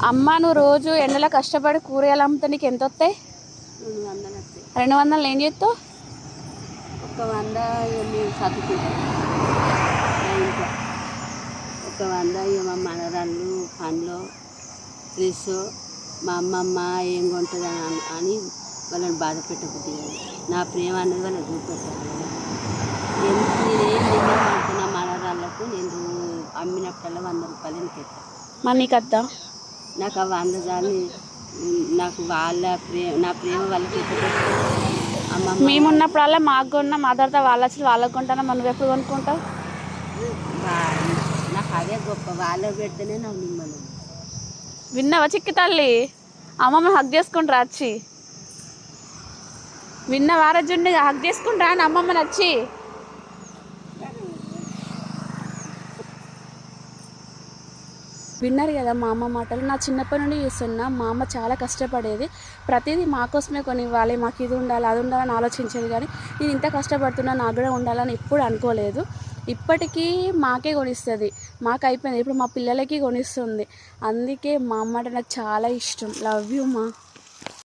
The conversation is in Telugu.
అమ్మ నువ్వు రోజు ఎండలో కష్టపడి కూరగాయలు అమ్ముతా నీకు ఎంత వస్తాయి? 200 వస్తాయి. 200 ఏం చేస్తావు? ఒక 100 మేము సర్దుకుంటాం ఇంట్లో. ఒక 100 మా మనరాళ్ళు పండ్లు డ్రెస్ మా అమ్మమ్మ ఏం కొంటుంది అని వాళ్ళని బాధ పెట్టబుద్ది కాదు. నా ప్రేమ అనేది వాళ్ళని చూపెట్టాలి. నేనేం తిన్నాను నా మనరాళ్ళకు నేను అమ్మినప్పుడల్లా 100 రూపాయలు ఇంకెత్తా. మరి నీకు వద్దా? నాకు ఆ 100 దాన్ని నాకు వాళ్ళ నా ప్రేమ వాళ్ళకి అమ్మమ్మ మేము ఉన్నప్పుడల్లా మాకు కొన్నా మా తర్వాత వాళ్ళు వచ్చి వాళ్ళకు కొంటానా? మనం ఎప్పుడు కొనుక్కుంటావు? నాకు అదే గొప్ప. వాళ్ళకి పెడితేనే నాకు నిమ్మలం. విన్నావా చిక్కి తల్లి? అమ్మమ్మ హక్ చేసుకుంటారా వచ్చి? విన్నావా రజుండి హక్ చేసుకుంటారా అని అమ్మమ్మని వచ్చి? విన్నారు కదా మా అమ్మ మాటలు. నా చిన్నప్పటి నుండి చూస్తున్నా మా అమ్మ చాలా కష్టపడేది. ప్రతిదీ మా కోసమే కొనివ్వాలి, మాకు ఇది ఉండాలి అది ఉండాలని ఆలోచించేది. కానీ నేను ఇంత కష్టపడుతున్నా నాకు కూడా ఉండాలని ఎప్పుడు అనుకోలేదు. ఇప్పటికీ మాకే కొనిస్తుంది. మాకు అయిపోయింది, ఇప్పుడు మా పిల్లలకి కొనిస్తుంది. అందుకే మా అమ్మ అంటే నాకు చాలా ఇష్టం. లవ్ యూ మా.